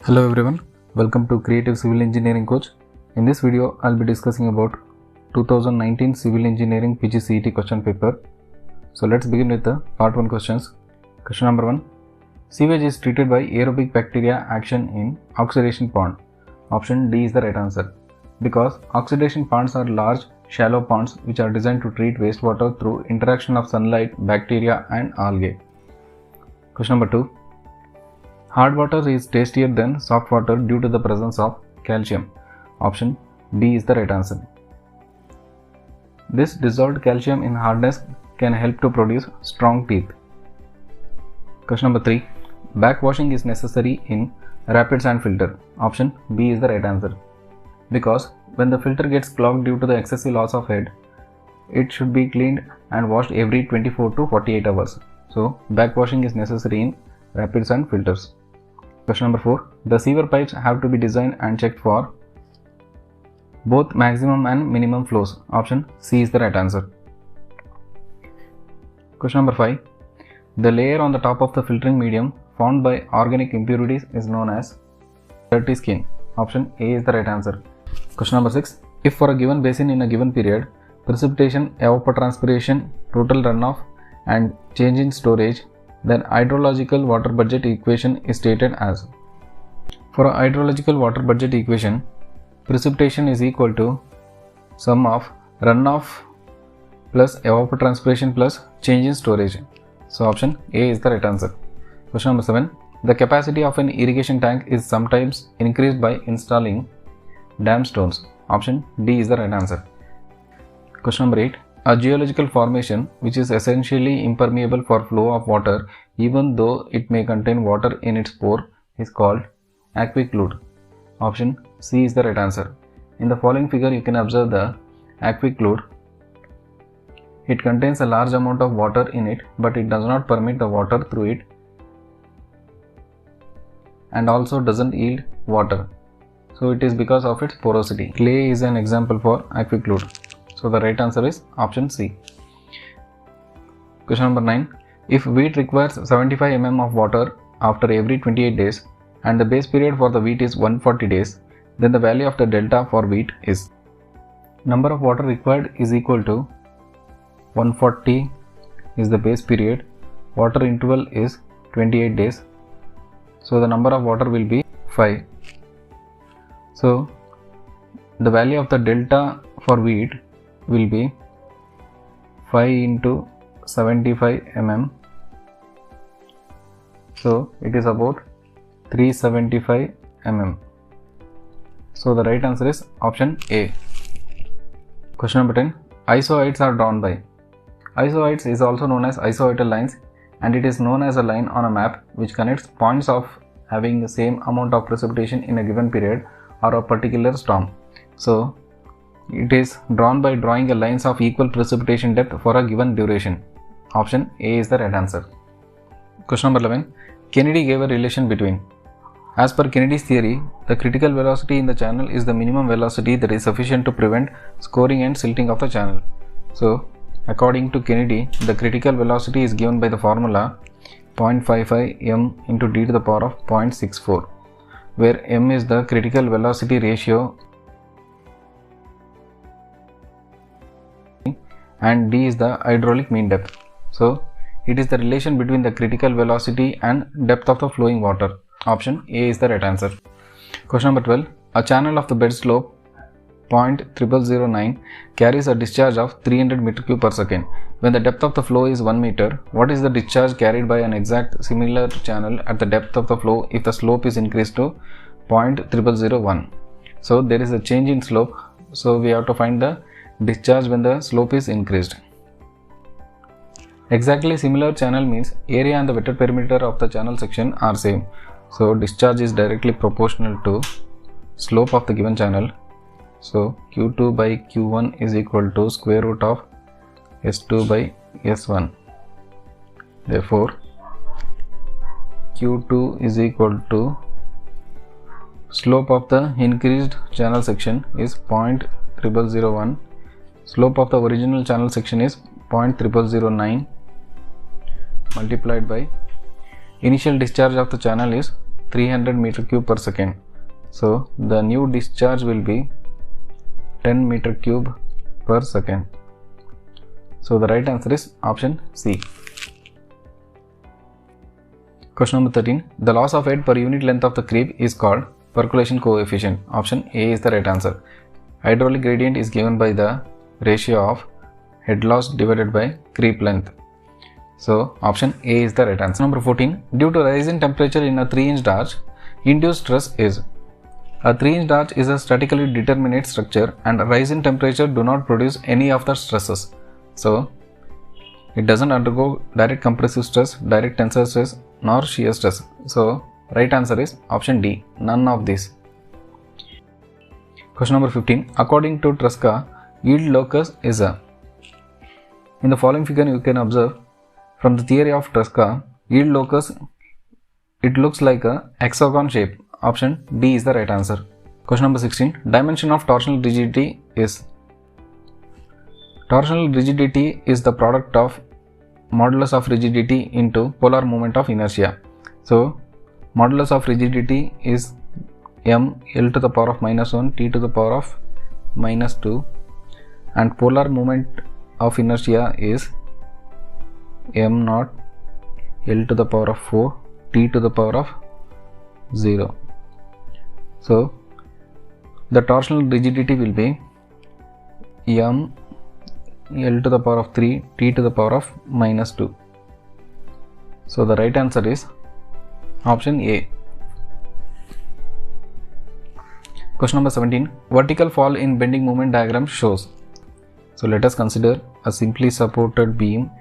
Hello everyone, welcome to Creative Civil Engineering Coach. In this video, I'll be discussing about 2019 Civil Engineering PGCET question paper. So let's begin with the part 1 questions. Question number 1. Sewage is treated by aerobic bacteria action in oxidation pond. Option D is the right answer. Because oxidation ponds are large, shallow ponds which are designed to treat wastewater through interaction of sunlight, bacteria and algae. Question number 2. Hard water is tastier than soft water due to the presence of calcium. Option D is the right answer. This dissolved calcium in hardness can help to produce strong teeth. Question number 3. Backwashing is necessary in rapid sand filter. Option B is the right answer. Because when the filter gets clogged due to the excessive loss of head, it should be cleaned and washed every 24 to 48 hours. So backwashing is necessary in rapid sand filters. Question number 4. The sewer pipes have to be designed and checked for both maximum and minimum flows. Option C is the right answer. Question number 5. The layer on the top of the filtering medium formed by organic impurities is known as dirty skin. Option A is the right answer. Question number 6. If for a given basin in a given period, precipitation, evapotranspiration, total runoff and change in storage, then hydrological water budget equation is stated as. For a hydrological water budget equation, precipitation is equal to sum of runoff plus evapotranspiration plus change in storage. So option A is the right answer. Question number 7. The capacity of an irrigation tank is sometimes increased by installing dam stones. Option D is the right answer. Question number 8. A geological formation which is essentially impermeable for flow of water even though it may contain water in its pore is called aquiclude. Option C is the right answer. In the following figure you can observe the aquiclude. It contains a large amount of water in it, but it does not permit the water through it and also doesn't yield water. So it is because of its porosity. Clay is an example for aquiclude. So the right answer is option C. Question number 9. If wheat requires 75 mm of water after every 28 days and the base period for the wheat is 140 days, then the value of the delta for wheat is. Number of water required is equal to 140 is the base period, water interval is 28 days. So the number of water will be 5. So the value of the delta for wheat will be 5 into 75 mm. So it is about 375 mm. So the right answer is option A. Question number 10. Isoids are drawn by. Isoids is also known as isoidal lines, and it is known as a line on a map which connects points of having the same amount of precipitation in a given period or a particular storm. So it is drawn by drawing a lines of equal precipitation depth for a given duration. Option A is the right answer. Question number 11. Kennedy gave a relation between. As per Kennedy's theory, the critical velocity in the channel is the minimum velocity that is sufficient to prevent scoring and silting of the channel. So according to Kennedy, the critical velocity is given by the formula 0.55 m into d to the power of 0.64, where m is the critical velocity ratio and d is the hydraulic mean depth. So it is the relation between the critical velocity and depth of the flowing water. Option A is the right answer. Question number 12. A channel of the bed slope 0.0009 carries a discharge of 300 m3 per second. When the depth of the flow is 1 meter, what is the discharge carried by an exact similar channel at the depth of the flow if the slope is increased to 0.0001? So there is a change in slope. So we have to find the discharge when the slope is increased. Exactly similar channel means area and the wetted perimeter of the channel section are same. So discharge is directly proportional to slope of the given channel. So Q2 by Q1 is equal to square root of S2 by S1. Therefore Q2 is equal to slope of the increased channel section is 0.0001. Slope of the original channel section is 0.0009 multiplied by initial discharge of the channel is 300 meter cube per second. So the new discharge will be 10 meter cube per second. So the right answer is option C. Question number 13. The loss of head per unit length of the creep is called percolation coefficient. Option A is the right answer. Hydraulic gradient is given by the ratio of head loss divided by creep length. So option A is the right answer. Number 14. Due to rise in temperature in a 3-inch arch, induced stress is. A 3-inch arch is a statically determinate structure and a rise in temperature do not produce any of the stresses. So it doesn't undergo direct compressive stress, direct tensile stress nor shear stress. So right answer is option D, none of these. Question number 15. According to Tresca, yield locus is a. In the following figure you can observe from the theory of Tresca, yield locus, it looks like a hexagon shape. Option D is the right answer. Question number 16. Dimension of torsional rigidity is. Torsional rigidity is the product of modulus of rigidity into polar moment of inertia. So modulus of rigidity is m L to the power of minus 1 T to the power of minus 2 and polar moment of inertia is m naught L to the power of 4 T to the power of 0. So the torsional rigidity will be m L to the power of 3 T to the power of minus 2. So the right answer is option A. Question number 17. Vertical fall in bending moment diagram shows. So let us consider a simply supported beam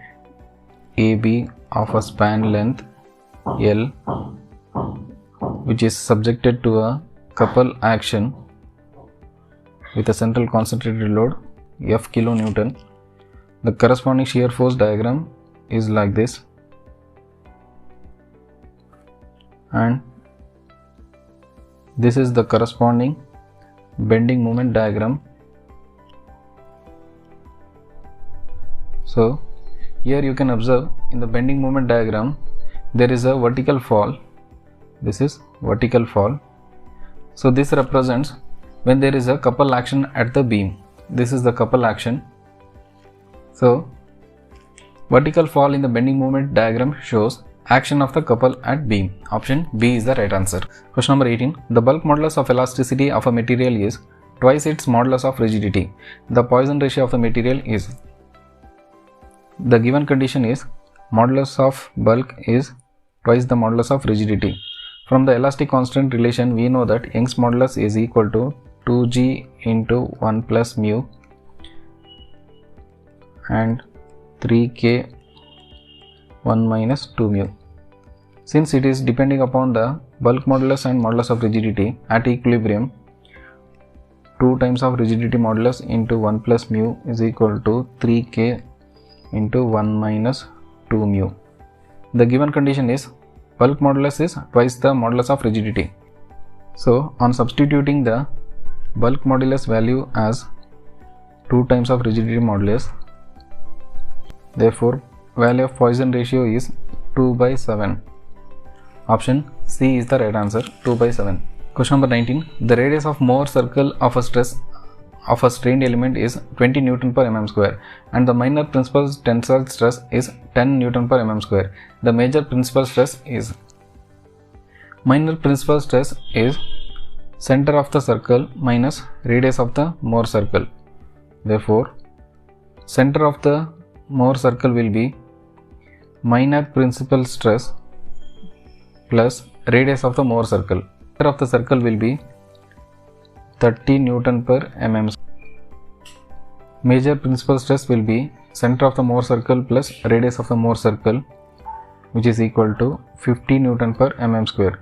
AB of a span length L which is subjected to a couple action with a central concentrated load F kilonewton. The corresponding shear force diagram is like this, and this is the corresponding bending moment diagram. So here you can observe in the bending moment diagram there is a vertical fall. This is vertical fall. So this represents when there is a couple action at the beam. This is the couple action. So vertical fall in the bending moment diagram shows action of the couple at beam. Option B is the right answer. Question number 18. The bulk modulus of elasticity of a material is twice its modulus of rigidity. The Poisson ratio of the material is. The given condition is modulus of bulk is twice the modulus of rigidity. From the elastic constant relation we know that Young's modulus is equal to 2g into 1 plus mu and 3k 1 minus 2 mu. Since it is depending upon the bulk modulus and modulus of rigidity at equilibrium, 2 times of rigidity modulus into 1 plus mu is equal to 3k into 1 minus 2 mu. The given condition is bulk modulus is twice the modulus of rigidity. So on substituting the bulk modulus value as 2 times of rigidity modulus, therefore value of Poisson ratio is 2 by 7. Option C is the right answer, 2 by 7. Question number 19. The radius of Mohr circle of a stress of a strained element is 20 Newton per mm square and the minor principal tensile stress is 10 Newton per mm square. The major principal stress is. Minor principal stress is center of the circle minus radius of the Mohr circle. Therefore, center of the Mohr circle will be minor principal stress plus radius of the Mohr circle. Center of the circle will be 30 Newton per mm. Major principal stress will be center of the Mohr circle plus radius of the Mohr circle, which is equal to 50 Newton per mm square.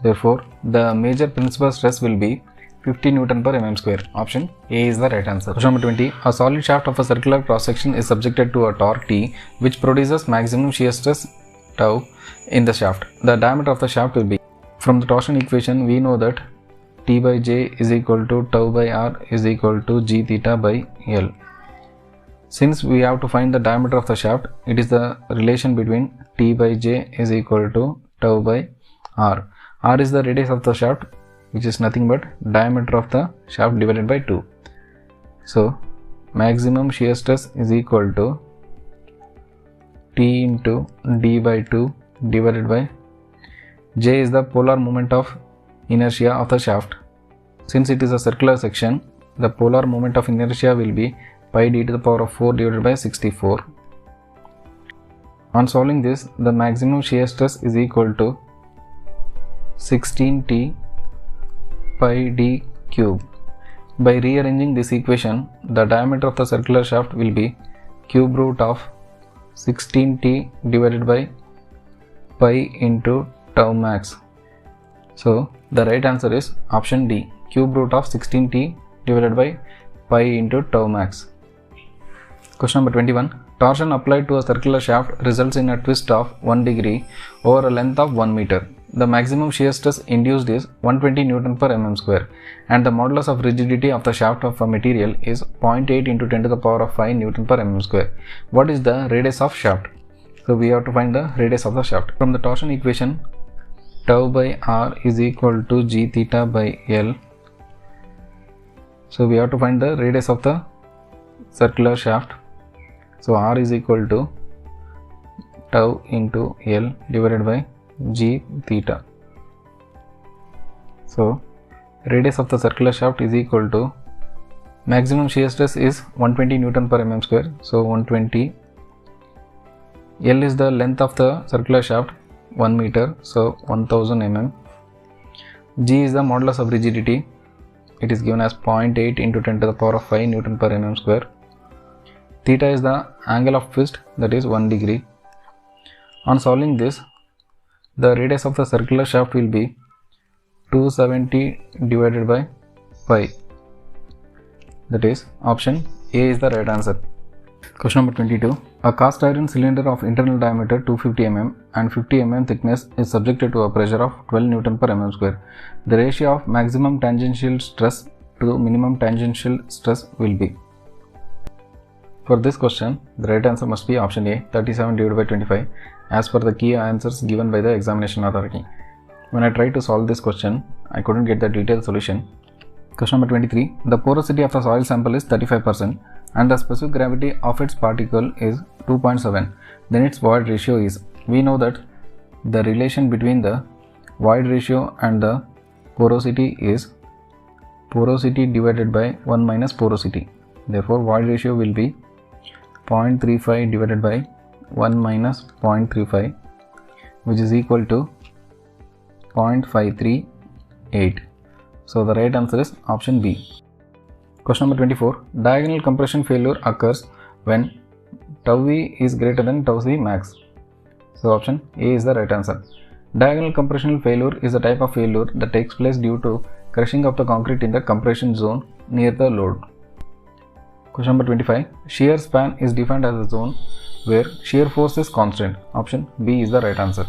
Therefore, the major principal stress will be 50 Newton per mm square. Option A is the right answer. Question number 20. A solid shaft of a circular cross section is subjected to a torque T which produces maximum shear stress tau in the shaft. The diameter of the shaft will be. From the torsion equation we know that T by J is equal to tau by R is equal to G theta by L. Since we have to find the diameter of the shaft, it is the relation between T by J is equal to tau by R. R is the radius of the shaft, which is nothing but diameter of the shaft divided by 2. So maximum shear stress is equal to T into D by 2 divided by J is the polar moment of inertia of the shaft. Since it is a circular section, the polar moment of inertia will be pi d to the power of 4 divided by 64. On solving this, the maximum shear stress is equal to 16T pi d cube. By rearranging this equation, the diameter of the circular shaft will be cube root of 16T divided by pi into tau max. So the right answer is option D, cube root of 16T divided by pi into tau max. Question number 21. Torsion applied to a circular shaft results in a twist of 1 degree over a length of 1 meter. The maximum shear stress induced is 120 Newton per mm square and the modulus of rigidity of the shaft of a material is 0.8 into 10 to the power of 5 Newton per mm square. What is the radius of shaft? So we have to find the radius of the shaft. From the torsion equation, tau by R is equal to g theta by L. So we have to find the radius of the circular shaft. So R is equal to tau into L divided by g theta. So radius of the circular shaft is equal to maximum shear stress is 120 Newton per mm square. So 120. L is the length of the circular shaft, 1 meter. So 1000 mm. G is the modulus of rigidity. It is given as 0.8 into 10 to the power of 5 Newton per mm square. Theta is the angle of twist, that is 1 degree. On solving this, the radius of the circular shaft will be 270 divided by pi. That is option A is the right answer. Question number 22. A cast iron cylinder of internal diameter 250 mm and 50 mm thickness is subjected to a pressure of 12 Newton per mm square. The ratio of maximum tangential stress to minimum tangential stress will be. For this question, the right answer must be option A, 37 divided by 25, as per the key answers given by the examination authority. When I tried to solve this question, I couldn't get the detailed solution. Question number 23. The porosity of the soil sample is 35% and the specific gravity of its particle is 2.7. Then its void ratio is. We know that the relation between the void ratio and the porosity is porosity divided by 1 minus porosity. Therefore, void ratio will be 0.35 divided by 1 minus 0.35, which is equal to 0.538. So the right answer is option B. Question number 24. Diagonal compression failure occurs when tau V is greater than tau C max. So option A is the right answer. Diagonal compressional failure is a type of failure that takes place due to crushing of the concrete in the compression zone near the load. Question number 25. Shear span is defined as a zone where shear force is constant. Option B is the right answer.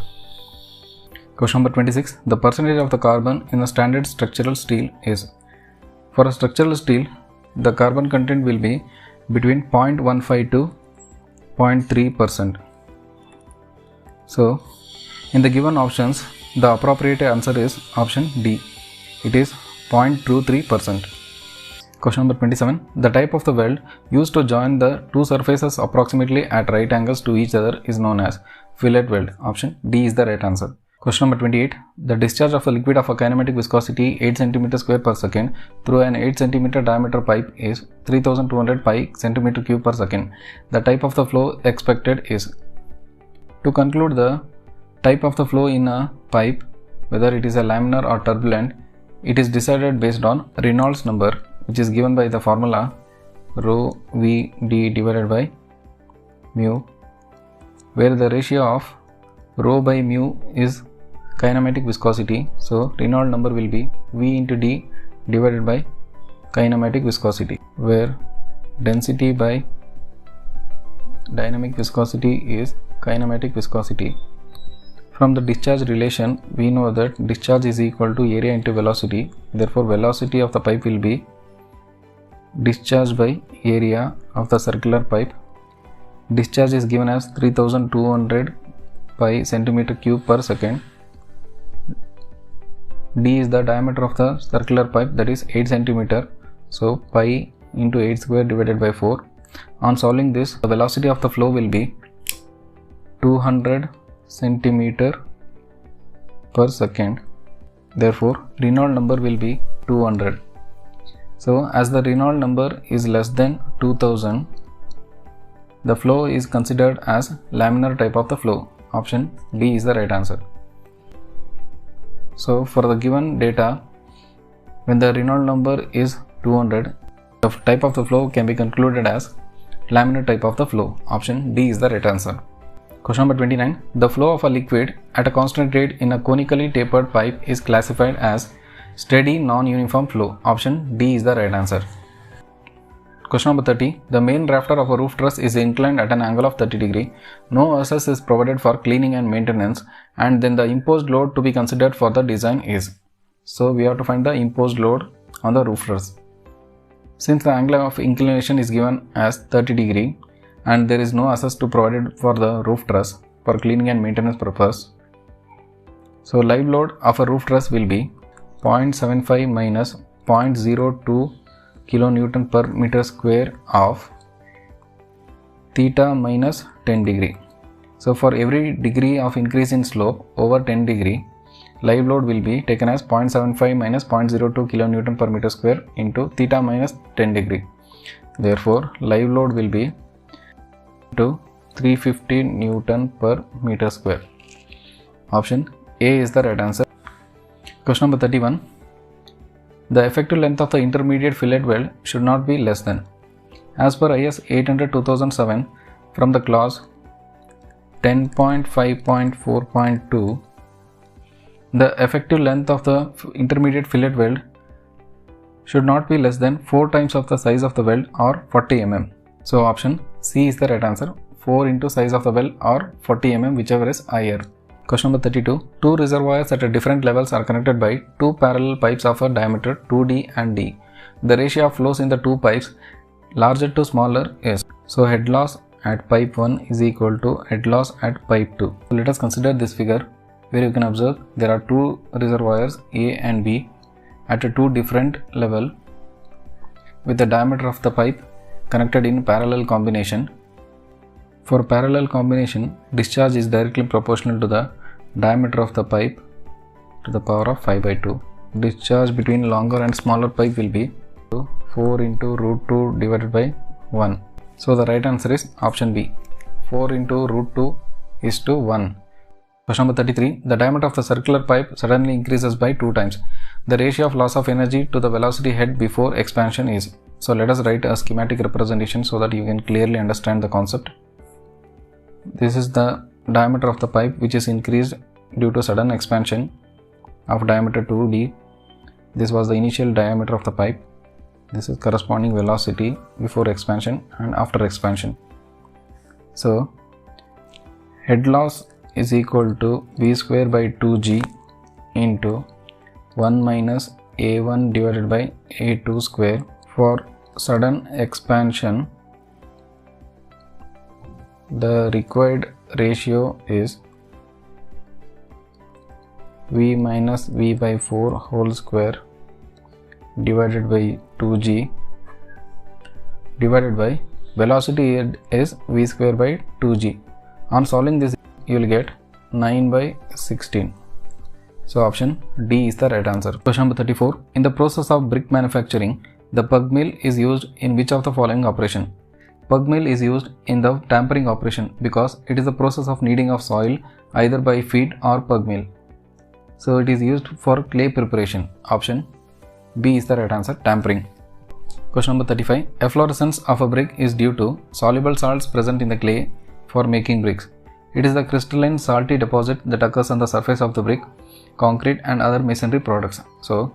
Question number 26. The percentage of the carbon in a standard structural steel is. For a structural steel, the carbon content will be between 0.15 to 0.3%. So, in the given options, the appropriate answer is option D. It is 0.23%. Question number 27. The type of the weld used to join the two surfaces approximately at right angles to each other is known as fillet weld. Option D is the right answer. Question number 28. The discharge of a liquid of a kinematic viscosity 8 cm square per second through an 8 cm diameter pipe is 3200 pi cm cube per second. The type of the flow expected is. To conclude the type of the flow in a pipe, whether it is a laminar or turbulent, it is decided based on Reynolds number, which is given by the formula rho V d divided by mu, where the ratio of rho by mu is kinematic viscosity. So Reynolds number will be V into d divided by kinematic viscosity, where density by dynamic viscosity is kinematic viscosity. From the discharge relation, we know that discharge is equal to area into velocity. Therefore, velocity of the pipe will be discharge by area of the circular pipe. Discharge is given as 3200 pi centimeter cube per second. D is the diameter of the circular pipe, that is 8 cm. So pi into 8 square divided by 4. On solving this, the velocity of the flow will be 200 cm per second. Therefore, Reynolds number will be 200. So as the Reynolds number is less than 2000, the flow is considered as laminar type of the flow. Option D is the right answer. So for the given data, when the Reynolds number is 200, the type of the flow can be concluded as laminar type of the flow. Option D is the right answer. Question number 29. The flow of a liquid at a constant rate in a conically tapered pipe is classified as steady non-uniform flow. Option D is the right answer. Question number 30. The main rafter of a roof truss is inclined at an angle of 30 degree. No access is provided for cleaning and maintenance, and then the imposed load to be considered for the design is. So we have to find the imposed load on the roof truss. Since the angle of inclination is given as 30 degree and there is no access to provided for the roof truss for cleaning and maintenance purpose, so live load of a roof truss will be 0.75 minus 0.02 kilonewton per meter square of theta minus 10 degree. So for every degree of increase in slope over 10 degree, live load will be taken as 0.75 minus 0.02 kilonewton per meter square into theta minus 10 degree. Therefore, live load will be to 350 Newton per meter square. Option A is the right answer. Question number 31. The effective length of the intermediate fillet weld should not be less than. As per IS 800-2007 from the clause 10.5.4.2, the effective length of the intermediate fillet weld should not be less than 4 times of the size of the weld or 40 mm. So option C is the right answer. 4 into size of the weld or 40 mm, whichever is higher. Question number 32. Two reservoirs at different levels are connected by two parallel pipes of a diameter 2D and D. The ratio of flows in the two pipes, larger to smaller, is. So head loss at pipe 1 is equal to head loss at pipe 2. So let us consider this figure where you can observe there are two reservoirs A and B at a two different level with the diameter of the pipe connected in parallel combination. For parallel combination, discharge is directly proportional to the diameter of the pipe to the power of 5 by 2. Discharge between longer and smaller pipe will be 4 into root 2 divided by 1. So the right answer is option B. 4 into root 2 is to 1. Question number 33. The diameter of the circular pipe suddenly increases by 2 times. The ratio of loss of energy to the velocity head before expansion is. So let us write a schematic representation so that you can clearly understand the concept. This is the diameter of the pipe which is increased due to sudden expansion of diameter 2d. This was the initial diameter of the pipe. This is corresponding velocity before expansion and after expansion. So head loss is equal to v square by 2g into 1 minus a1 divided by a2 square. For sudden expansion, the required ratio is v minus v by 4 whole square divided by 2g divided by velocity is v square by 2g. On solving this, you will get 9 by 16. So option D is the right answer. Question number 34. In the process of brick manufacturing, the pug mill is used in which of the following operation? Pug mill is used in the tampering operation because it is the process of kneading of soil either by feed or pug mill. So it is used for clay preparation. Option B is the right answer, tampering. Question number 35. Efflorescence of a brick is due to soluble salts present in the clay for making bricks. It is the crystalline salty deposit that occurs on the surface of the brick, concrete and other masonry products. So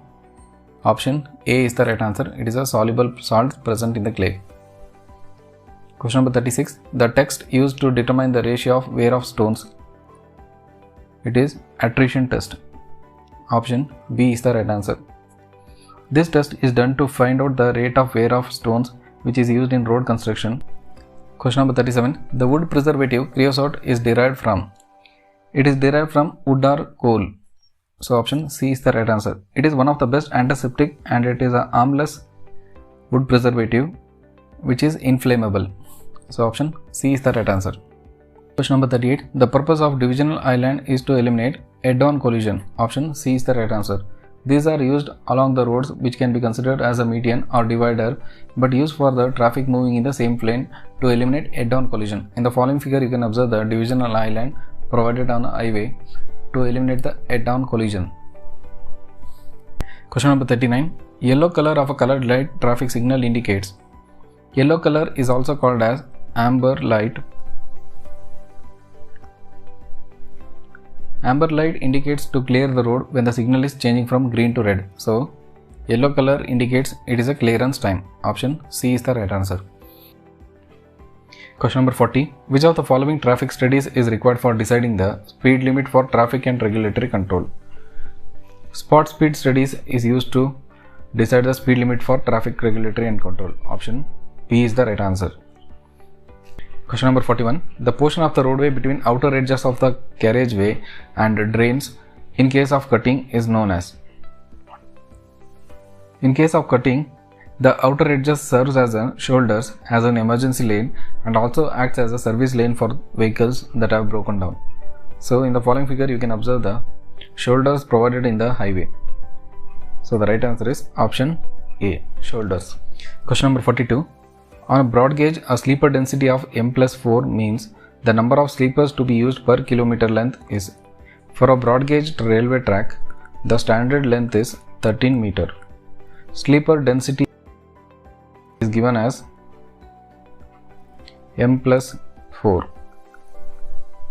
option A is the right answer. It is a soluble salt present in the clay. Question number 36. The text used to determine the ratio of wear of stones. It is attrition test. Option B is the right answer. This test is done to find out the rate of wear of stones which is used in road construction. Question number 37. The wood preservative creosote is derived from. It is derived from wood or coal. So option C is the right answer. It is one of the best antiseptic and it is a harmless wood preservative which is inflammable. So option C is the right answer. Question number 38. The purpose of divisional island is to eliminate head-on collision. Option C is the right answer. These are used along the roads which can be considered as a median or divider but used for the traffic moving in the same plane to eliminate head-on collision. In the following figure you can observe the divisional island provided on a highway to eliminate the head-on collision. Question number 39. Yellow color of a colored light traffic signal indicates. Yellow color is also called as amber light. Amber light indicates to clear the road when the signal is changing from green to red. So, yellow color indicates it is a clearance time. Option C is the right answer. Question number 40. Which of the following traffic studies is required for deciding the speed limit for traffic and regulatory control? Spot speed studies is used to decide the speed limit for traffic, regulatory and control. Option B is the right answer. Question number 41. The portion of the roadway between outer edges of the carriageway and drains in case of cutting is known as. In case of cutting, the outer edges serves as a shoulders as an emergency lane and also acts as a service lane for vehicles that have broken down. So in the following figure you can observe the shoulders provided in the highway. So the right answer is option A, shoulders. Question number 42. On a broad gauge, a sleeper density of m+4 means the number of sleepers to be used per kilometer length is. For a broad gauge railway track, the standard length is 13 meter. Sleeper density is given as m+4,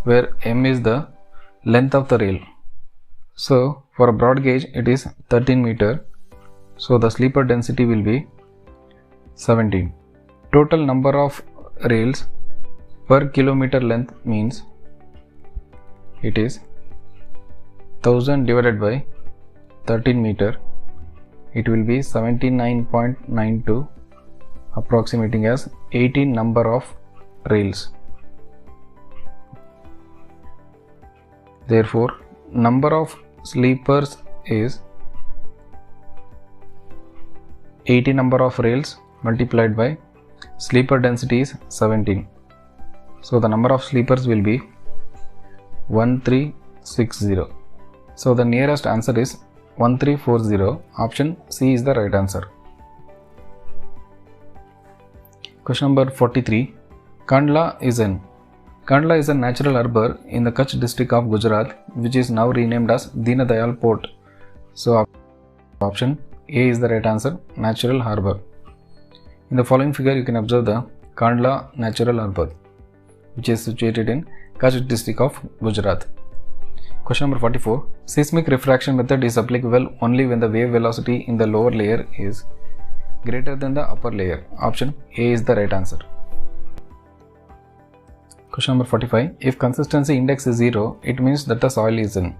where m is the length of the rail. So for a broad gauge it is 13 meter. So the sleeper density will be 17. Total number of rails per kilometer length means it is 1000 divided by 13 meter. It will be 79.92, approximating as 18 number of rails. Therefore, number of sleepers is 80 number of rails multiplied by sleeper density is 17. So the number of sleepers will be 1360. So the nearest answer is 1340. Option C is the right answer. Question number 43. Kandla is a natural harbour in the Kutch district of Gujarat, which is now renamed as Deen Dayal Port. So option A is the right answer, natural harbour. In the following figure you can observe the Kandla Natural Harbour, which is situated in Kutch district of Gujarat. Question number 44. Seismic refraction method is applicable only when the wave velocity in the lower layer is greater than the upper layer. Option A is the right answer. Question number 45. If consistency index is 0, it means that the soil is in.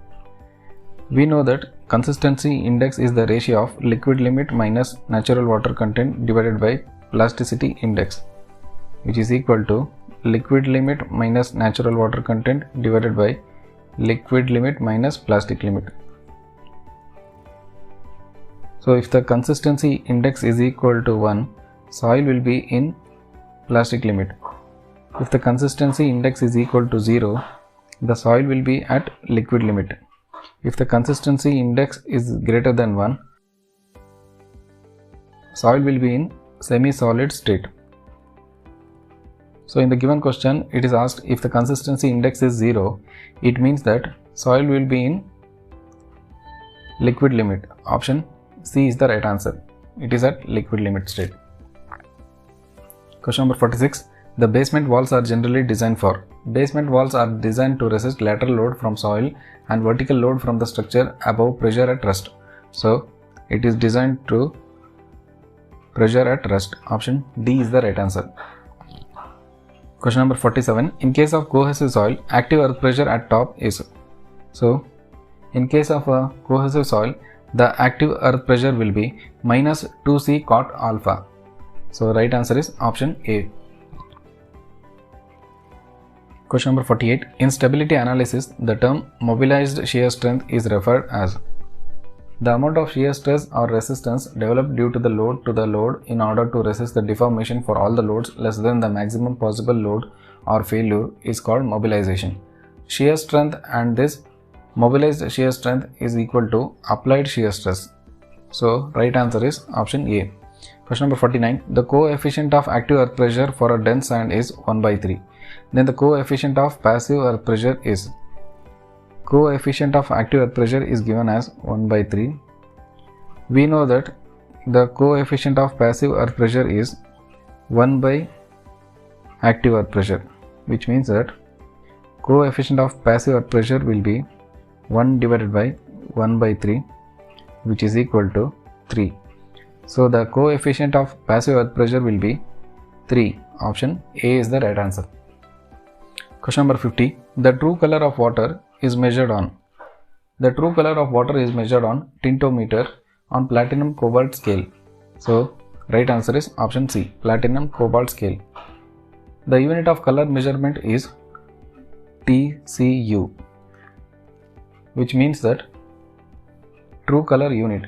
We know that consistency index is the ratio of liquid limit minus natural water content divided by plasticity index, which is equal to liquid limit minus natural water content divided by liquid limit minus plastic limit. So if the consistency index is equal to 1, soil will be in plastic limit. If the consistency index is equal to 0, the soil will be at liquid limit. If the consistency index is greater than 1, soil will be in semi-solid state. So in the given question, it is asked if the consistency index is 0, it means that soil will be in liquid limit. Option C is the right answer. It is at liquid limit state. Question number 46. The basement walls are generally designed for. Basement walls are designed to resist lateral load from soil and vertical load from the structure above pressure at rest. So it is designed to pressure at rest. Option D is the right answer. Question number 47. In case of cohesive soil, active earth pressure at top is. So in case of a cohesive soil, the active earth pressure will be minus 2C cot alpha. So right answer is option A. Question number 48. In stability analysis, the term mobilized shear strength is referred as the amount of shear stress or resistance developed due to the load in order to resist the deformation for all the loads less than the maximum possible load or failure is called mobilization. Shear strength, and this mobilized shear strength is equal to applied shear stress. So right answer is option A. Question number 49. The coefficient of active earth pressure for a dense sand is 1 by 3. Then the coefficient of passive earth pressure is given as 1 by 3. We know that the coefficient of passive earth pressure is 1 by active earth pressure, which means that coefficient of passive earth pressure will be 1 divided by 1 by 3, which is equal to 3. So the coefficient of passive earth pressure will be 3. Option A is the right answer. Question number 50. The true color of water is measured on tintometer on platinum cobalt scale. So right answer is option C, platinum cobalt scale. The unit of color measurement is TCU, which means that true color unit.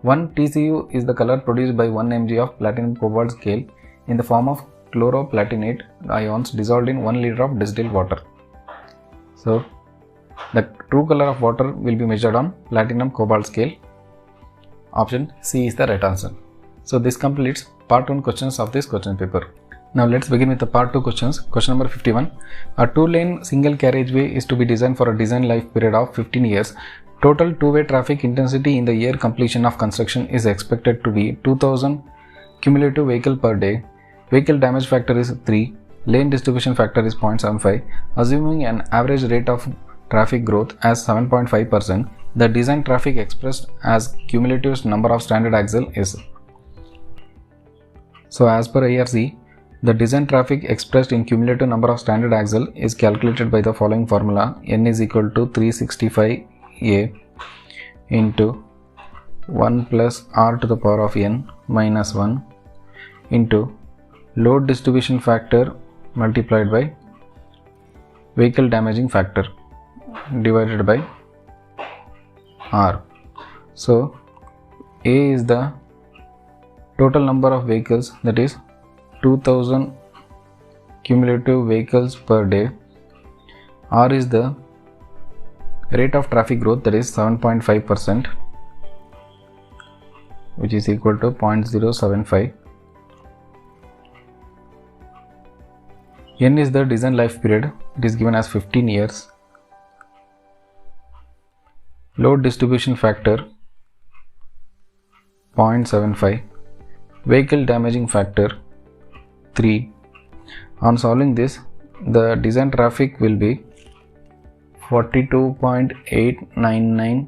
1 TCU is the color produced by 1 mg of platinum cobalt scale in the form of chloroplatinate ions dissolved in 1 liter of distilled water. So the true color of water will be measured on platinum cobalt scale. Option C is the right answer. So this completes part 1 questions of this question paper. Now let's begin with the part 2 questions. Question number 51. A 2-lane single carriageway is to be designed for a design life period of 15 years. Total two-way traffic intensity in the year completion of construction is expected to be 2000 cumulative vehicle per day. Vehicle damage factor is 3. Lane distribution factor is 0.75. Assuming an average rate of traffic growth as 7.5%, the design traffic expressed as cumulative number of standard axle is. So as per IRC, the design traffic expressed in cumulative number of standard axle is calculated by the following formula. N is equal to 365A into 1 plus R to the power of N minus 1 into load distribution factor multiplied by vehicle damaging factor divided by R. So A is the total number of vehicles, that is 2000 cumulative vehicles per day. R is the rate of traffic growth, that is 7.5%, which is equal to 0.075. N is the design life period, it is given as 15 years. Load distribution factor 0.75. Vehicle damaging factor 3. On solving this, the design traffic will be 42.899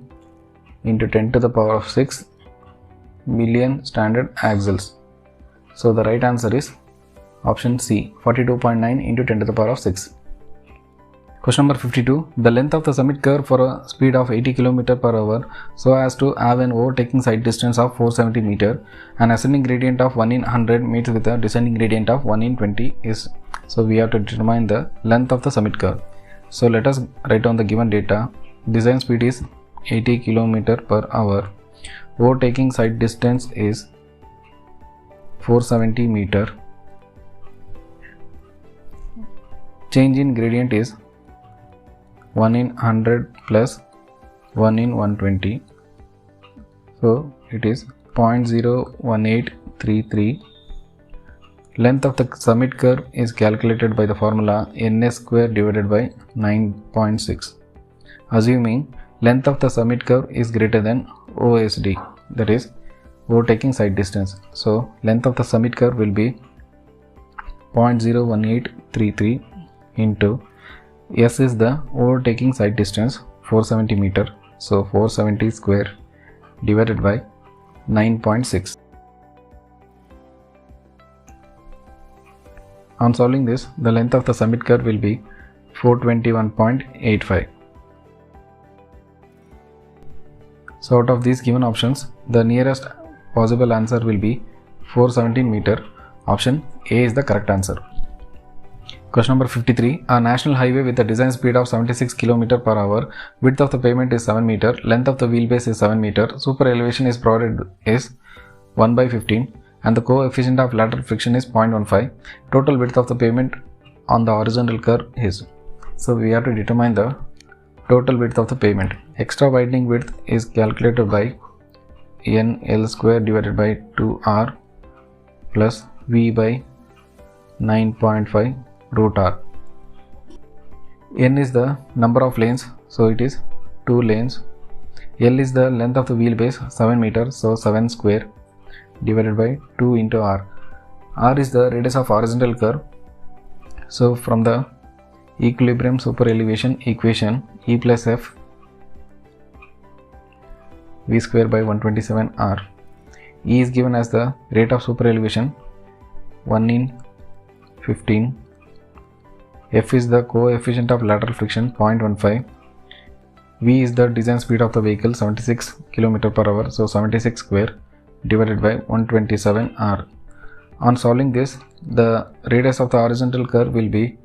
into 10 to the power of 6 million standard axles. So the right answer is option C, 42.9 into 10 to the power of 6. Question number 52. The length of the summit curve for a speed of 80 km per hour so as to have an overtaking side distance of 470 meter, an ascending gradient of 1 in 100 meets with a descending gradient of 1 in 20 is. So we have to determine the length of the summit curve. So let us write down the given data. Design speed is 80 km per hour. Overtaking side distance is 470 meter. Change in gradient is 1 in 100 plus 1 in 120. So it is 0.01833. Length of the summit curve is calculated by the formula ns square divided by 9.6. Assuming length of the summit curve is greater than OSD, that is overtaking side distance. So length of the summit curve will be 0.01833 into S is the overtaking side distance 470 meter. So 470 square divided by 9.6. On solving this, the length of the summit curve will be 421.85. So out of these given options, the nearest possible answer will be 417 meter. Option A is the correct answer. Question number 53. A national highway with a design speed of 76 km per hour, width of the pavement is 7 meter, length of the wheelbase is 7 meter, super elevation is provided is 1 by 15 and the coefficient of lateral friction is 0.15. Total width of the pavement on the horizontal curve is. So we have to determine the total width of the pavement. Extra widening width is calculated by NL square divided by 2R plus V by 9.5 root R. N is the number of lanes, so it is 2 lanes. L is the length of the wheelbase, 7 meters, so 7 square divided by 2 into R. R is the radius of horizontal curve. So from the equilibrium super elevation equation, E plus F V square by 127 R. E is given as the rate of super elevation 1 in 15. F is the coefficient of lateral friction 0.15. V is the design speed of the vehicle 76 km per hour, so 76 square divided by 127 R. On solving this, the radius of the horizontal curve will be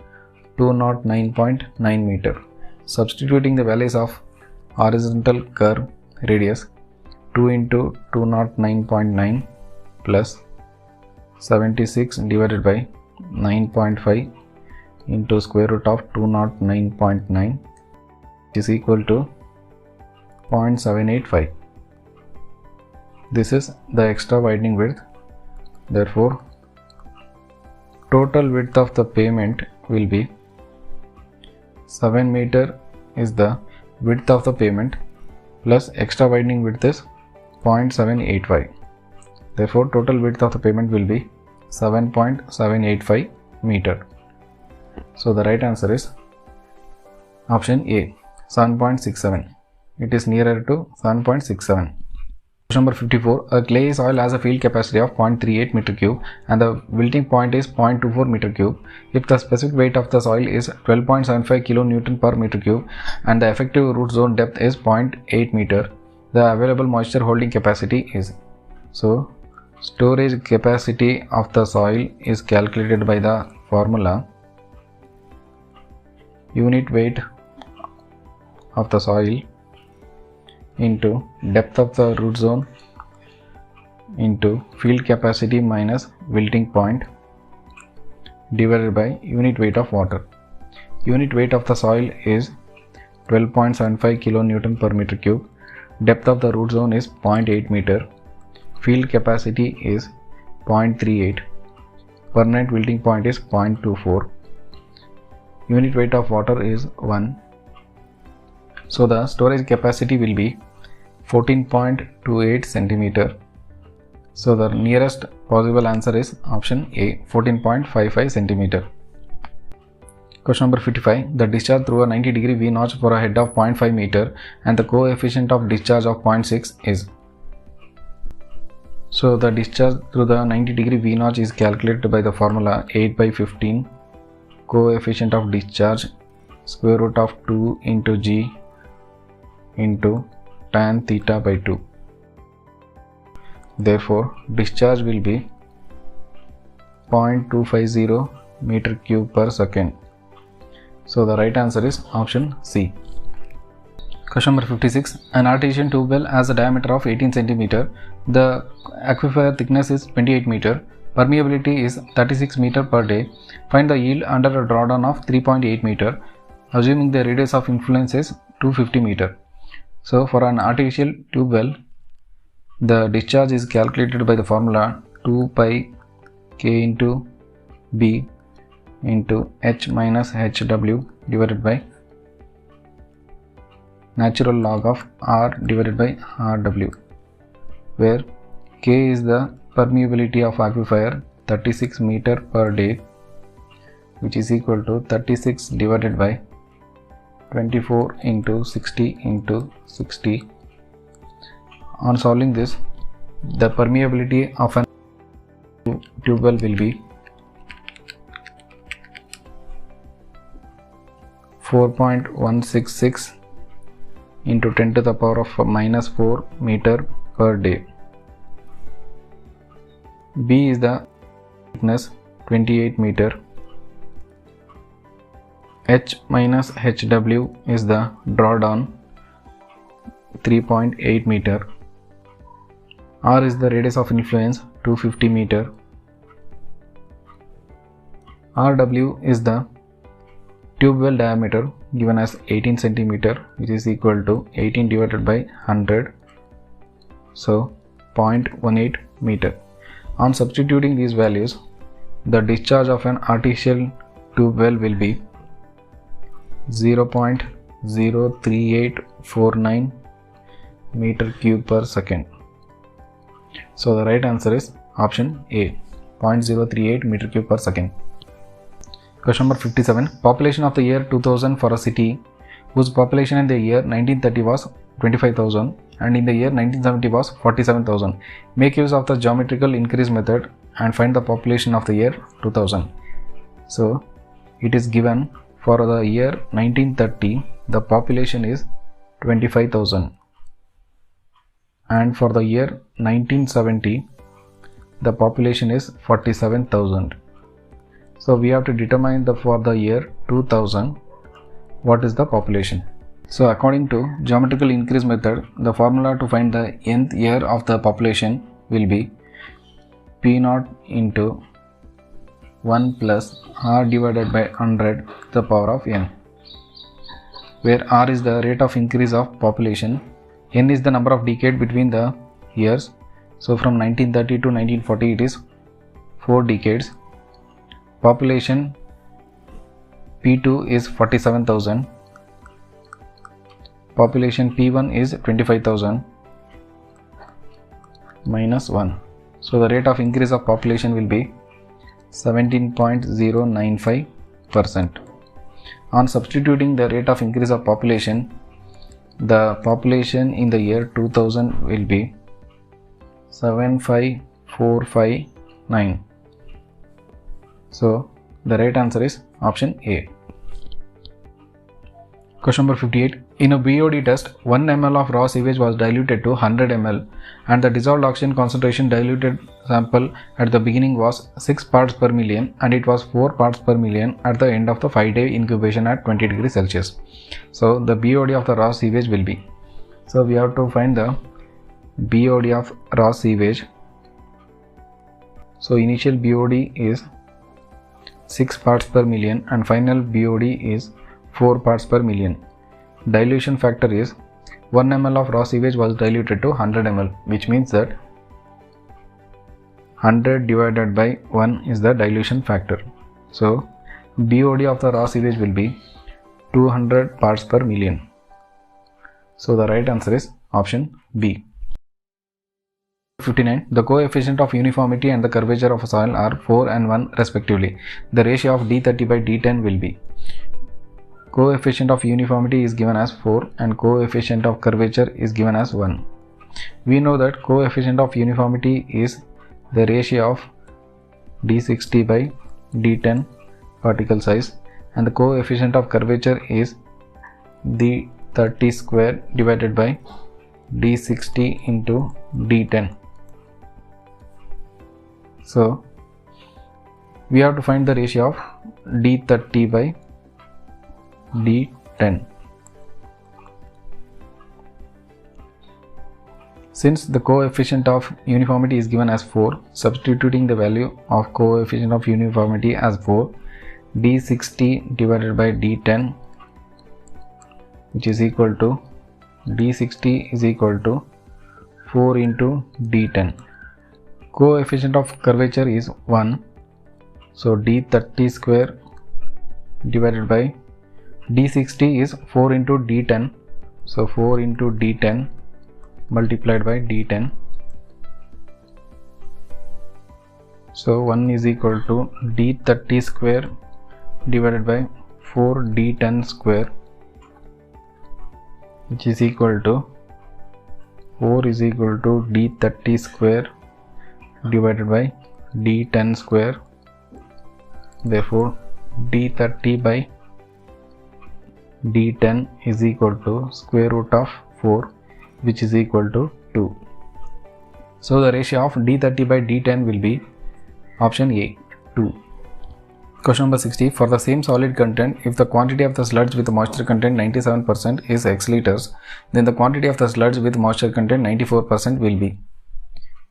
209.9 meter. Substituting the values of horizontal curve radius 2 into 209.9 plus 76 divided by 9.5 into square root of 209.9 is equal to 0.785. This is the extra widening width. Therefore, total width of the pavement will be 7 meter is the width of the pavement plus extra widening width is 0.785. Therefore, total width of the pavement will be 7.785 meter. So the right answer is option A, 7.67. It is nearer to 7.67. Question number 54. A clay soil has a field capacity of 0.38 meter cube and the wilting point is 0.24 meter cube. If the specific weight of the soil is 12.75 kN per meter cube and the effective root zone depth is 0.8 meter, the available moisture holding capacity is. So storage capacity of the soil is calculated by the formula unit weight of the soil into depth of the root zone into field capacity minus wilting point divided by unit weight of water. Unit weight of the soil is 12.75 kN per meter cube. Depth of the root zone is 0.8 meter. Field capacity is 0.38. Permanent wilting point is 0.24. Unit weight of water is 1. So the storage capacity will be 14.28 centimeter. So the nearest possible answer is option A, 14.55 centimeter. Question number 55. The discharge through a 90-degree V notch for a head of 0.5 meter and the coefficient of discharge of 0.6 is. So the discharge through the 90-degree V notch is calculated by the formula 8 by 15 coefficient of discharge square root of 2 into G into tan theta by 2. Therefore, discharge will be 0.250 meter cube per second. So the right answer is option C. Question number 56. An artesian tube well has a diameter of 18 cm. The aquifer thickness is 28 meter. Permeability is 36 meter per day. Find the yield under a drawdown of 3.8 meter. Assuming the radius of influence is 250 meter. So for an artificial tube well, the discharge is calculated by the formula 2 pi k into B into H minus HW divided by natural log of R divided by RW, where K is the permeability of aquifer 36 meter per day, which is equal to 36 divided by 24 into 60 into 60. On solving this, the permeability of an tube well will be 4.166 into 10 to the power of minus 4 meter per day. B is the thickness 28 meter. H minus HW is the drawdown 3.8 meter. R is the radius of influence 250 meter. RW is the tube well diameter given as 18 centimeter, which is equal to 18 divided by 100, so 0.18 meter. On substituting these values, the discharge of an artificial tube well will be 0.03849 meter cube per second. So the right answer is option A, 0.038 meter cube per second. Question number 57. Population of the year 2000 for a city whose population in the year 1930 was 25,000 and in the year 1970 was 47,000. Make use of the geometrical increase method and find the population of the year 2000. So it is given for the year 1930 the population is 25,000 and for the year 1970 the population is 47,000. So we have to determine for the year 2000 what is the population. So according to geometrical increase method, the formula to find the nth year of the population will be P0 into 1 plus R divided by 100 to the power of n, where R is the rate of increase of population, n is the number of decade between the years. So from 1930 to 1940 it is 4 decades. Population P2 is 47,000. Population P1 is 25,000 minus 1. So the rate of increase of population will be 17.095%. On substituting the rate of increase of population, the population in the year 2000 will be 75459. So the right answer is option A. Question number 58. In a BOD test, 1 ml of raw sewage was diluted to 100 ml and the dissolved oxygen concentration diluted sample at the beginning was 6 parts per million and it was 4 parts per million at the end of the 5-day incubation at 20 degrees Celsius. So the BOD of the raw sewage will be, so we have to find the BOD of raw sewage. So initial BOD is 6 parts per million and final BOD is 4 parts per million. Dilution factor is 1 ml of raw sewage was diluted to 100 ml, which means that 100 divided by 1 is the dilution factor. So BOD of the raw sewage will be 200 parts per million. So the right answer is option B. 59. The coefficient of uniformity and the curvature of a soil are 4 and 1 respectively. The ratio of D30 by D10 will be. Coefficient of uniformity is given as 4 and coefficient of curvature is given as 1. We know that coefficient of uniformity is the ratio of D60 by D10 particle size and the coefficient of curvature is D30 square divided by D60 into D10. So we have to find the ratio of D30 by D10. Since the coefficient of uniformity is given as 4, substituting the value of coefficient of uniformity as 4, D60 divided by D10, which is equal to D60 is equal to 4 into D10. Coefficient of curvature is 1, so D30 square divided by D60 is 4 into D10, so 4 into D10 multiplied by D10. So 1 is equal to D30 square divided by 4 D10 square, which is equal to 4 is equal to D30 square divided by D10 square. Therefore D30 by D10 is equal to square root of 4, which is equal to 2. So the ratio of D30 by D10 will be option A, 2. Question number 60. For the same solid content, if the quantity of the sludge with moisture content 97% is x liters, then the quantity of the sludge with moisture content 94% will be.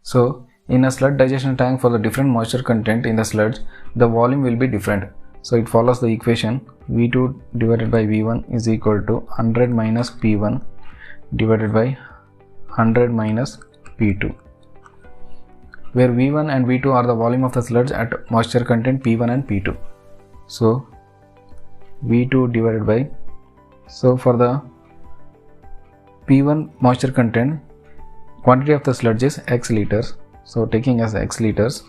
So, in a sludge digestion tank, for the different moisture content in the sludge, the volume will be different. So, it follows the equation V2 divided by V1 is equal to 100 minus P1 divided by 100 minus P2, where V1 and V2 are the volume of the sludge at moisture content P1 and P2. So, V2 divided by, so for the P1 moisture content, quantity of the sludge is x liters. So, taking as x liters,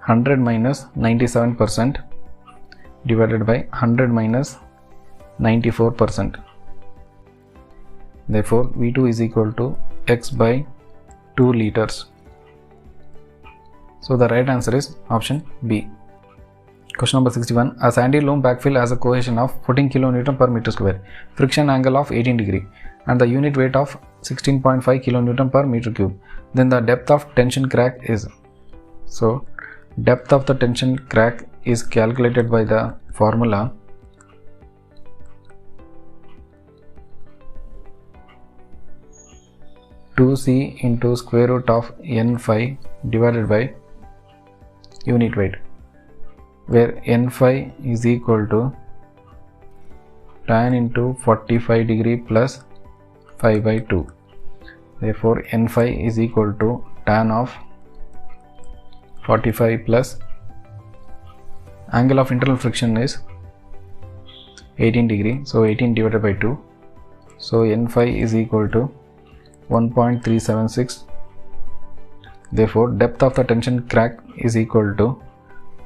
100 minus 97% divided by 100 minus 94%. Therefore, V2 is equal to x by 2 liters. So, the right answer is option B. Question number 61. A sandy loam backfill has a cohesion of 14 kN per meter square, friction angle of 18 degree, and the unit weight of 16.5 kN per meter cube. Then the depth of tension crack is. So, depth of the tension crack is calculated by the formula (2c into square root of n phi divided by unit weight), where n phi is equal to tan into 45 degree plus 5 by 2. Therefore, n phi is equal to tan of 45 plus angle of internal friction is 18 degree. So, 18 divided by 2. So, n phi is equal to 1.376. Therefore, depth of the tension crack is equal to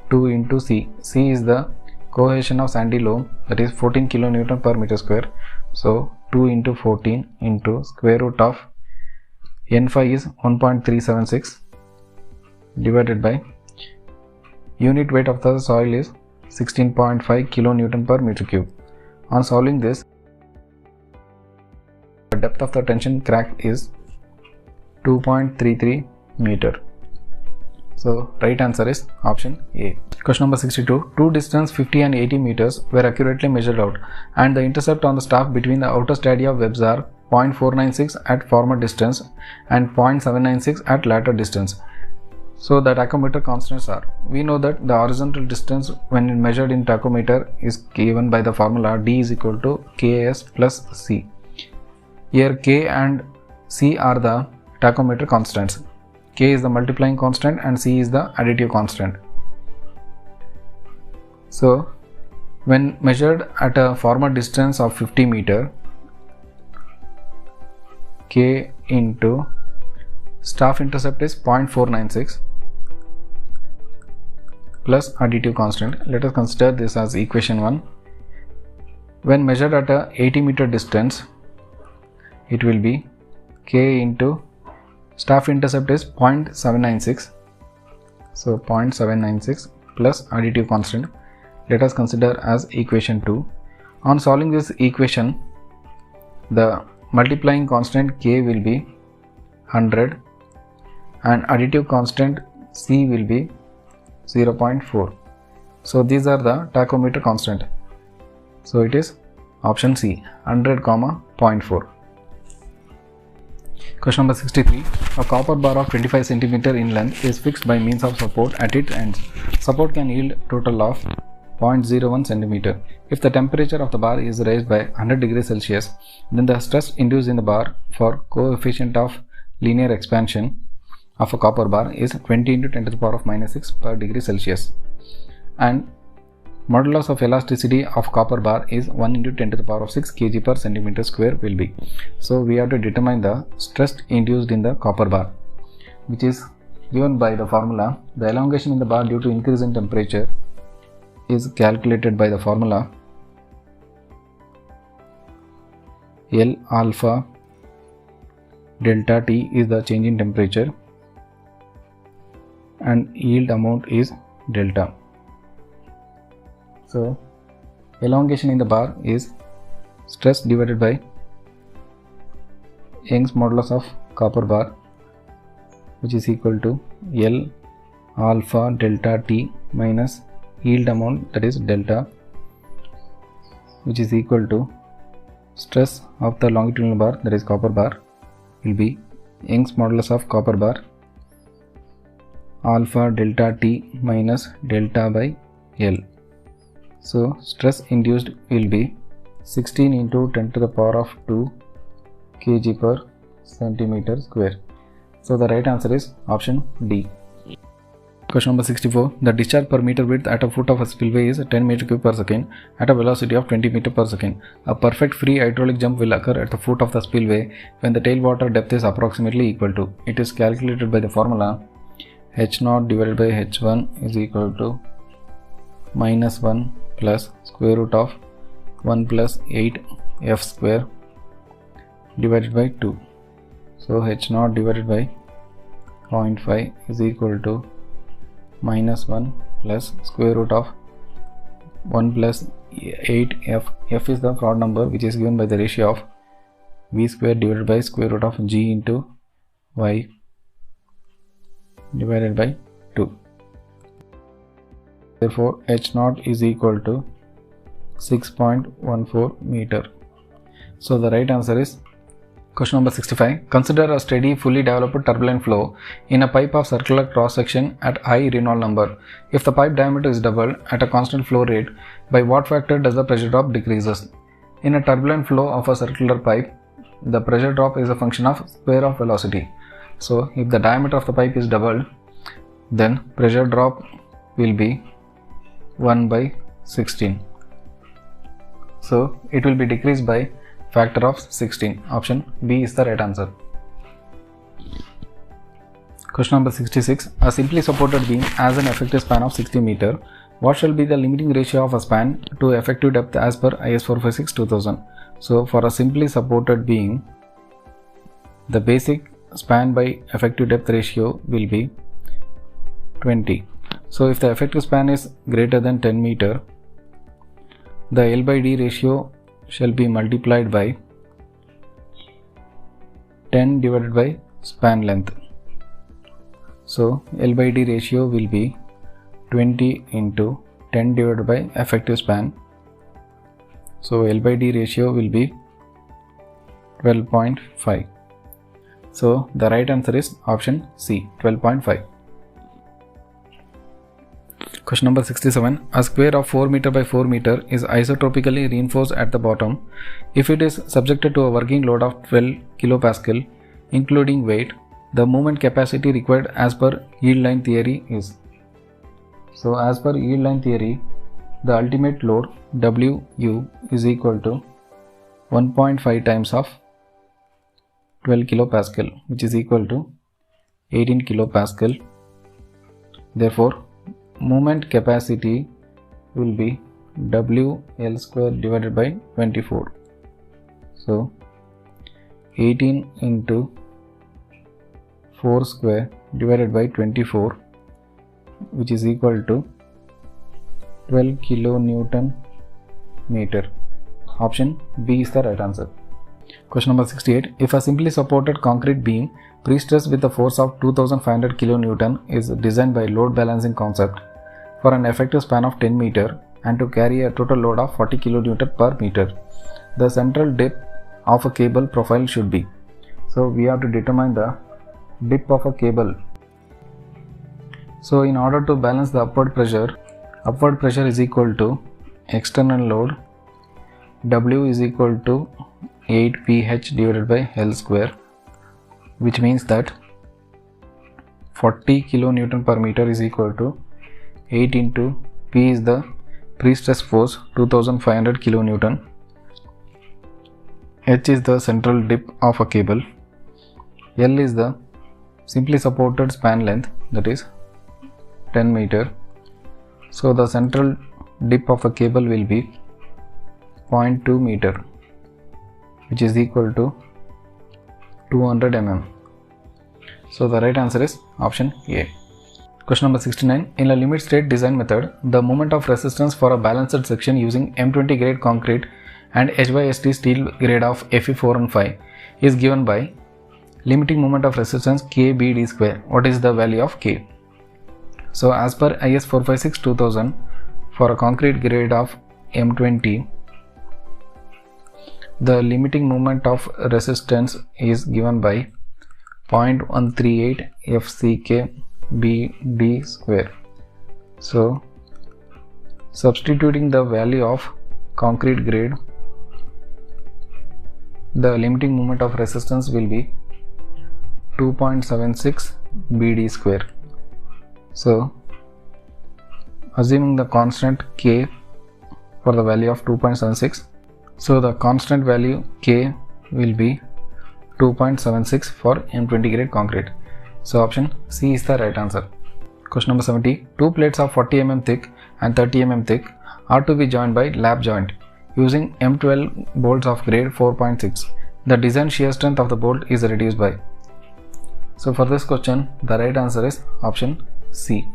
2 into C. C is the cohesion of sandy loam, that is 14 kN per meter square. So, 2 into 14 into square root of n phi is 1.376 divided by unit weight of the soil is 16.5 kN per meter cube. On solving this, the depth of the tension crack is 2.33 meter. So, right answer is option A. Question number 62. Two distance 50 and 80 meters were accurately measured out, and the intercept on the staff between the outer stadia of webs are 0.496 at former distance and 0.796 at latter distance. So, the tachometer constants are. We know that the horizontal distance when measured in tachometer is given by the formula D is equal to KS plus C. Here K and C are the tachometer constants. K is the multiplying constant and C is the additive constant. So, when measured at a former distance of 50 meter, K into staff intercept is 0.496 plus additive constant. Let us consider this as equation 1. When measured at a 80 meter distance, it will be K into staff intercept is 0.796. So, 0.796 plus additive constant. Let us consider as equation 2. On solving this equation, the multiplying constant K will be 100 and additive constant C will be 0.4. So, these are the tachometer constant. So, it is option C, 100, 0.4. Question number 63. A copper bar of 25 cm in length is fixed by means of support at its ends. Support can yield total of 0.01 cm. If the temperature of the bar is raised by 100 degrees Celsius, then the stress induced in the bar for coefficient of linear expansion of a copper bar is 20 into 10 to the power of minus 6 per degree Celsius, and modulus of elasticity of copper bar is 1 into 10 to the power of 6 kg per centimeter square will be. So, we have to determine the stress induced in the copper bar, which is given by the formula. The elongation in the bar due to increase in temperature is calculated by the formula L alpha delta T is the change in temperature and yield amount is delta. So, elongation in the bar is stress divided by Young's modulus of copper bar, which is equal to L alpha delta T minus yield amount, that is delta, which is equal to stress of the longitudinal bar, that is copper bar, will be Young's modulus of copper bar alpha delta T minus delta by L. So stress induced will be 16 into 10 to the power of 2 kg per centimeter square. So the right answer is option D. Question number 64. The discharge per meter width at a foot of a spillway is 10 meter cube per second at a velocity of 20 meter per second. A perfect free hydraulic jump will occur at the foot of the spillway when the tailwater depth is approximately equal to. It is calculated by the formula H0 divided by H1 is equal to minus 1 plus square root of 1 plus 8 F square divided by 2. So H0 divided by 0.5 is equal to minus 1 plus square root of 1 plus 8f. F is the Froude number which is given by the ratio of v square divided by square root of g into y divided by 2. Therefore H0 is equal to 6.14 meter. So the right answer is question number 65. Consider a steady, fully developed turbulent flow in a pipe of circular cross section at high Reynolds number. If the pipe diameter is doubled at a constant flow rate, by what factor does the pressure drop decreases? In a turbulent flow of a circular pipe, the pressure drop is a function of square of velocity. So if the diameter of the pipe is doubled, then pressure drop will be 1 by 16. So it will be decreased by factor of 16. Option B is the right answer. Question number 66. A simply supported beam has an effective span of 60 meter. What shall be the limiting ratio of a span to effective depth as per IS 456-2000? So for a simply supported beam, the basic span by effective depth ratio will be 20. So if the effective span is greater than 10 meter, the L by D ratio shall be multiplied by 10 divided by span length. So L by D ratio will be 20 into 10 divided by effective span. So L by D ratio will be 12.5. So the right answer is option C, 12.5. Question number 67. A square of 4 meter by 4 meter is isotropically reinforced at the bottom. If it is subjected to a working load of 12 kilopascal, including weight, the moment capacity required as per yield line theory is. So as per yield line theory, the ultimate load WU is equal to 1.5 times of 12 kilopascal, which is equal to 18 kilopascal. Therefore, moment capacity will be WL square divided by 24. So 18 into 4 square divided by 24, which is equal to 12 kilonewton meter. Option B is the right answer. Question number 68. If a simply supported concrete beam pre-stressed with a force of 2500 kN is designed by load balancing concept for an effective span of 10 meter and to carry a total load of 40 kN per meter, the central dip of a cable profile should be. So we have to determine the dip of a cable. So in order to balance the upward pressure is equal to external load W is equal to 8 pH divided by L square, which means that 40 kilonewton per meter is equal to 8 into P is the pre-stress force 2500 kilonewton, H is the central dip of a cable, L is the simply supported span length, that is 10 meter. So the central dip of a cable will be 0.2 meter, which is equal to 200 mm. So the right answer is option A. Question number 69. In a limit state design method, the moment of resistance for a balanced section using M20 grade concrete and HYST steel grade of Fe4 and 5 is given by limiting moment of resistance KBD square. What is the value of K? So as per IS 456-2000, for a concrete grade of M20, the limiting moment of resistance is given by 0.138 FCK BD square. So substituting the value of concrete grade, the limiting moment of resistance will be 2.76 BD square. So assuming the constant K for the value of 2.76, so the constant value K will be 2.76 for M20 grade concrete. So option C is the right answer. Question number 70. Two plates of 40 mm thick and 30 mm thick are to be joined by lap joint using M12 bolts of grade 4.6. The design shear strength of the bolt is reduced by. So for this question, the right answer is option C,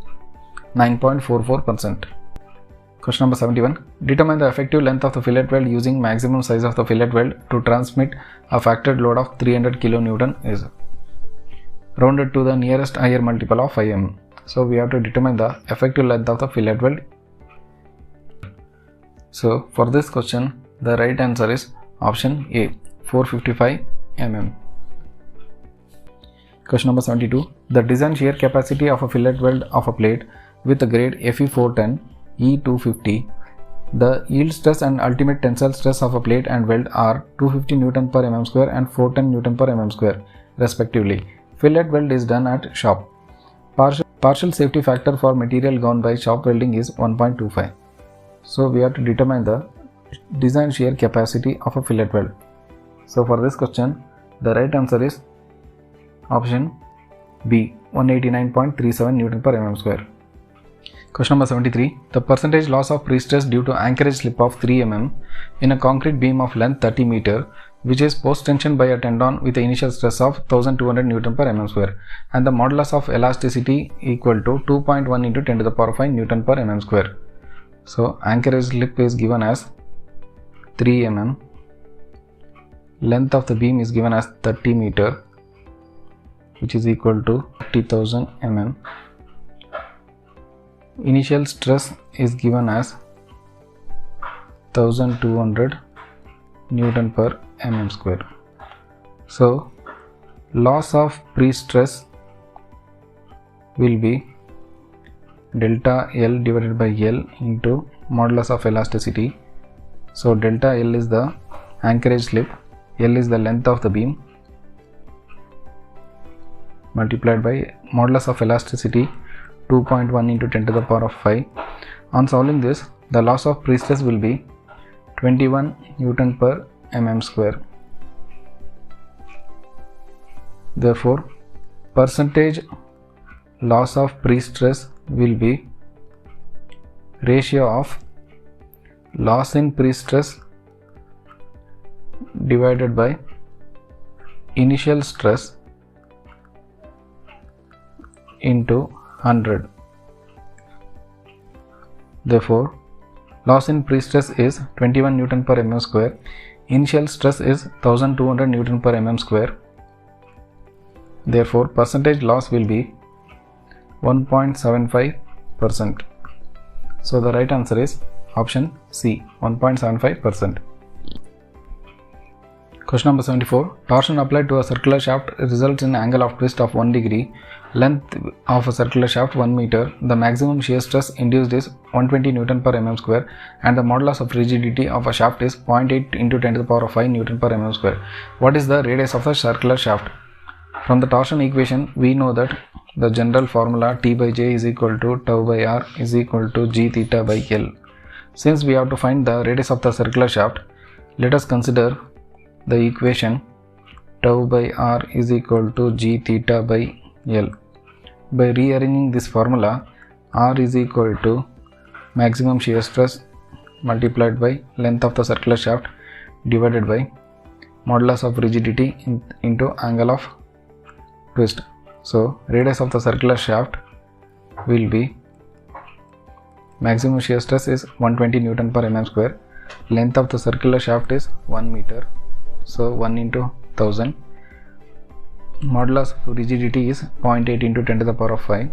9.44%. Question number 71. Determine the effective length of the fillet weld using maximum size of the fillet weld to transmit a factored load of 300 kN is rounded to the nearest higher multiple of 5 mm. So we have to determine the effective length of the fillet weld. So for this question, the right answer is option A, 455 mm. Question number 72. The design shear capacity of a fillet weld of a plate with the grade Fe410 E250. The yield stress and ultimate tensile stress of a plate and weld are 250 Newton per mm square and 410 Newton per mm square respectively. Fillet weld is done at shop. Partial safety factor for material gone by shop welding is 1.25. So we have to determine the design shear capacity of a fillet weld. So for this question, the right answer is option B, 189.37 Newton per mm square. Question number 73. The percentage loss of pre-stress due to anchorage slip of 3 mm in a concrete beam of length 30 meter, which is post-tensioned by a tendon with the initial stress of 1200 Newton per mm square, and the modulus of elasticity equal to 2.1 into 10 to the power 5 Newton per mm square. So anchorage slip is given as 3 mm, length of the beam is given as 30 meter, which is equal to 30,000 mm. Initial stress is given as 1200 Newton per mm square. So loss of pre-stress will be delta L divided by L into modulus of elasticity. So delta L is the anchorage slip, L is the length of the beam, multiplied by modulus of elasticity 2.1 into 10 to the power of 5. On solving this, the loss of pre-stress will be 21 Newton per mm square. Therefore, percentage loss of pre-stress will be ratio of loss in pre-stress divided by initial stress into 100. Therefore, loss in pre-stress is 21 Newton per mm square. Initial stress is 1200 Newton per mm square. Therefore, percentage loss will be 1.75%. So the right answer is option C, 1.75%. Question number 74. Torsion applied to a circular shaft results in angle of twist of 1 degree. Length of a circular shaft 1 meter. The maximum shear stress induced is 120 Newton per mm square and the modulus of rigidity of a shaft is 0.8 into 10 to the power of 5 Newton per mm square. What is the radius of the circular shaft? From the torsion equation, we know that the general formula T by J is equal to tau by R is equal to G theta by L. Since we have to find the radius of the circular shaft, let us consider the equation tau by R is equal to G theta by L. By rearranging this formula, R is equal to maximum shear stress multiplied by length of the circular shaft divided by modulus of rigidity into angle of twist. So radius of the circular shaft will be maximum shear stress is 120 Newton per mm square. Length of the circular shaft is 1 meter. So 1 into 1000. Modulus of rigidity is 0.8 into 10 to the power of 5.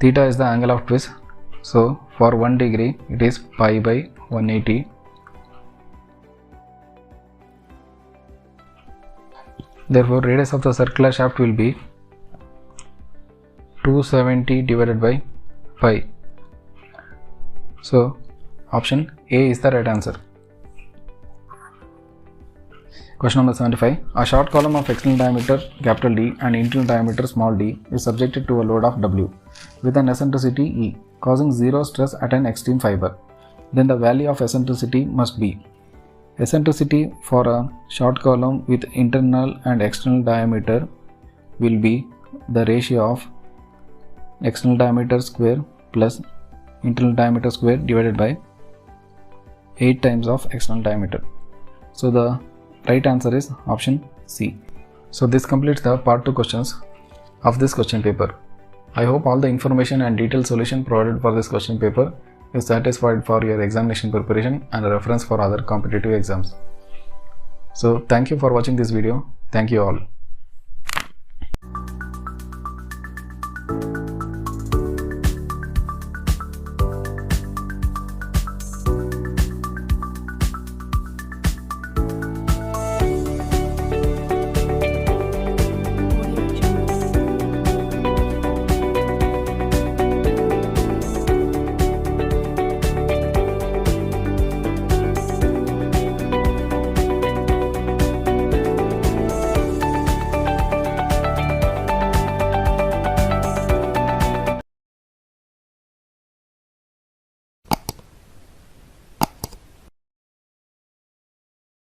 Theta is the angle of twist. So for 1 degree it is pi by 180. Therefore radius of the circular shaft will be 270 divided by pi. So option A is the right answer. Question number 75. A short column of external diameter capital D and internal diameter small d is subjected to a load of W with an eccentricity E, causing zero stress at an extreme fiber. Then the value of eccentricity must be. Eccentricity for a short column with internal and external diameter will be the ratio of external diameter square plus internal diameter square divided by 8 times of external diameter. So the right answer is option C. So this completes the part 2 questions of this question paper. I hope all the information and detailed solution provided for this question paper is satisfied for your examination preparation and a reference for other competitive exams. So thank you for watching this video. Thank you all.